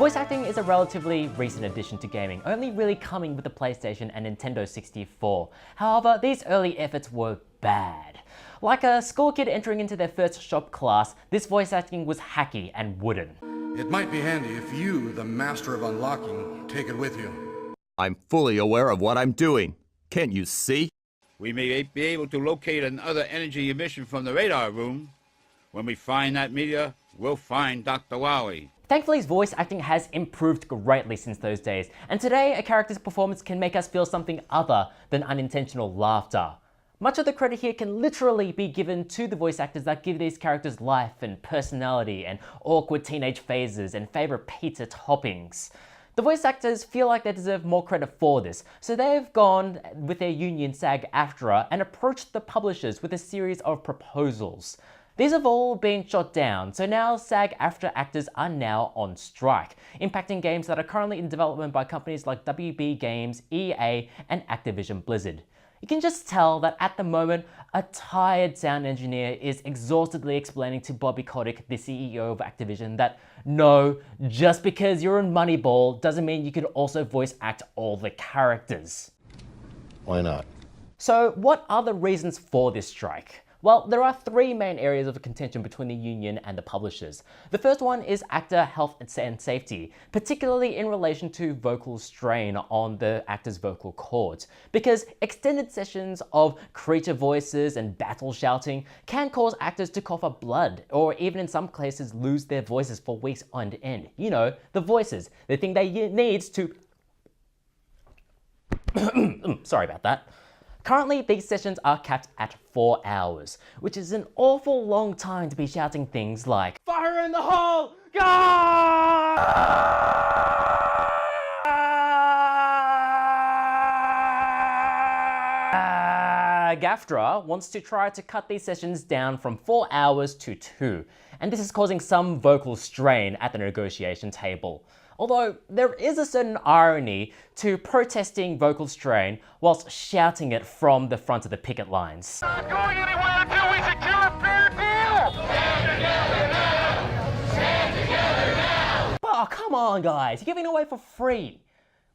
Voice acting is a relatively recent addition to gaming, only really coming with the PlayStation and Nintendo 64. However, these early efforts were bad. Like a school kid entering into their first shop class, this voice acting was hacky and wooden. It might be handy if you, the master of unlocking, take it with you. I'm fully aware of what I'm doing. Can't you see? We may be able to locate another energy emission from the radar room. When we find that meteor, we'll find Dr. Wally. Thankfully, his voice acting has improved greatly since those days, and today a character's performance can make us feel something other than unintentional laughter. Much of the credit here can literally be given to the voice actors that give these characters life and personality and awkward teenage phases and favourite pizza toppings. The voice actors feel like they deserve more credit for this, so they've gone with their union SAG-AFTRA and approached the publishers with a series of proposals. These have all been shot down, so now SAG-AFTRA actors are now on strike, impacting games that are currently in development by companies like WB Games, EA, and Activision Blizzard. You can just tell that at the moment, a tired sound engineer is exhaustedly explaining to Bobby Kotick, the CEO of Activision, that no, just because you're in Moneyball doesn't mean you can also voice act all the characters. Why not? So what are the reasons for this strike? Well, there are three main areas of contention between the union and the publishers. The first one is actor health and safety, particularly in relation to vocal strain on the actor's vocal cords, because extended sessions of creature voices and battle shouting can cause actors to cough up blood, or even in some cases lose their voices for weeks on end. You know, the voices, the thing they need to... Sorry about that. Currently, these sessions are capped at 4 hours, which is an awful long time to be shouting things like "Fire in the hole! SAG-AFTRA wants to try to cut these sessions down from 4 hours to 2, and this is causing some vocal strain at the negotiation table. Although there is a certain irony to protesting vocal strain whilst shouting it from the front of the picket lines. Not going anywhere until we secure a fair deal! Stand together now! Stand together now! Oh, come on guys, you're giving away for free.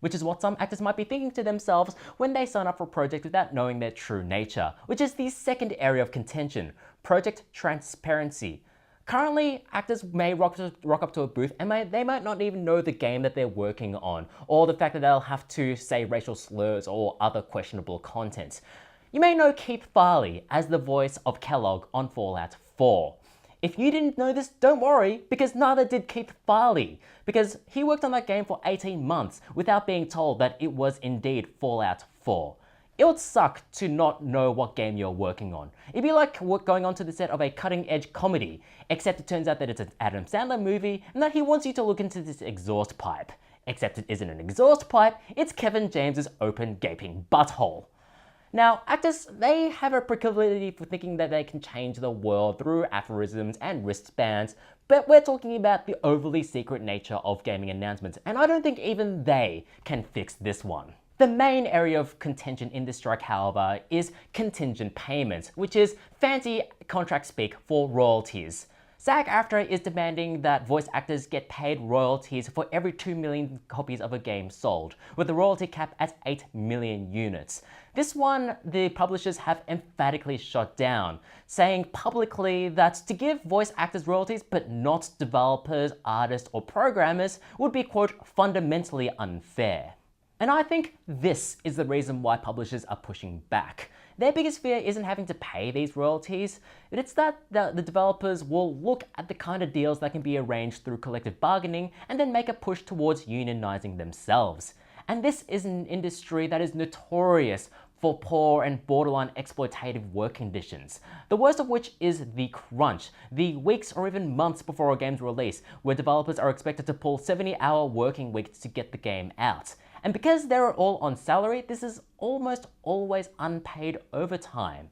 Which is what some actors might be thinking to themselves when they sign up for a project without knowing their true nature, which is the second area of contention, project transparency. Currently, actors may rock up to a booth and they might not even know the game that they're working on, or the fact that they'll have to say racial slurs or other questionable content. You may know Keith Farley as the voice of Kellogg on Fallout 4. If you didn't know this, don't worry, because neither did Keith Farley, because he worked on that game for 18 months without being told that it was indeed Fallout 4. It would suck to not know what game you're working on. It'd be like going onto the set of a cutting-edge comedy, except it turns out that it's an Adam Sandler movie and that he wants you to look into this exhaust pipe. Except it isn't an exhaust pipe, it's Kevin James's open, gaping butthole. Now, actors, they have a proclivity for thinking that they can change the world through aphorisms and wristbands, but we're talking about the overly secret nature of gaming announcements, and I don't think even they can fix this one. The main area of contention in this strike, however, is contingent payments, which is fancy contract speak for royalties. SAG-AFTRA is demanding that voice actors get paid royalties for every 2 million copies of a game sold, with the royalty cap at 8 million units. This one, the publishers have emphatically shot down, saying publicly that to give voice actors royalties but not developers, artists, or programmers would be, quote, fundamentally unfair. And I think this is the reason why publishers are pushing back. Their biggest fear isn't having to pay these royalties, but it's that the developers will look at the kind of deals that can be arranged through collective bargaining and then make a push towards unionizing themselves. And this is an industry that is notorious for poor and borderline exploitative work conditions, the worst of which is the crunch, the weeks or even months before a game's release, where developers are expected to pull 70-hour working weeks to get the game out. And because they're all on salary, this is almost always unpaid overtime.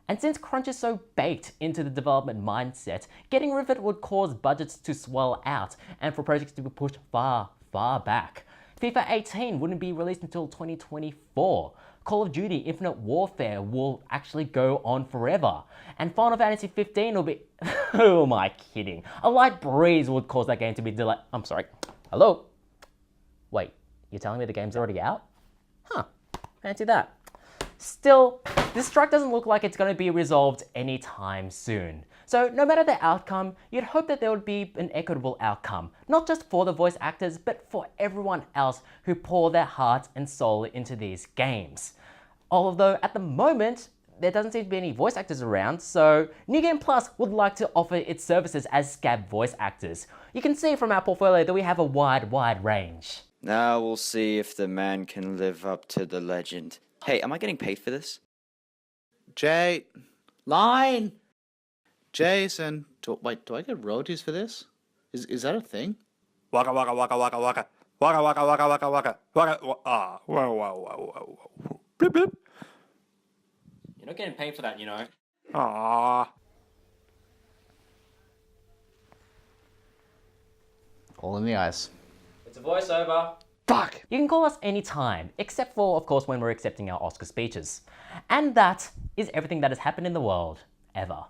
And since crunch is so baked into the development mindset, getting rid of it would cause budgets to swell out and for projects to be pushed far, far back. FIFA 18 wouldn't be released until 2024. Call of Duty Infinite Warfare will actually go on forever. And Final Fantasy 15 will be... Who am I kidding? A light breeze would cause that game to be delayed. I'm sorry. Hello? Wait, you're telling me the game's already out? Huh, fancy that. Still, this strike doesn't look like it's going to be resolved anytime soon. So no matter the outcome, you'd hope that there would be an equitable outcome, not just for the voice actors, but for everyone else who pour their heart and soul into these games. Although at the moment, there doesn't seem to be any voice actors around, so New Game Plus would like to offer its services as scab voice actors. You can see from our portfolio that we have a wide range. Now we'll see if the man can live up to the legend. Hey, am I getting paid for this? Jay, line. Jason, do I get royalties for this? Is that a thing? Waka waka waka waka waka waka waka waka waka waka waka ah wow wow wow wow blip blip. You're not getting paid for that, you know. Ah. All in the eyes. It's a voiceover. Fuck! You can call us anytime, except for, of course, when we're accepting our Oscar speeches. And that is everything that has happened in the world, ever.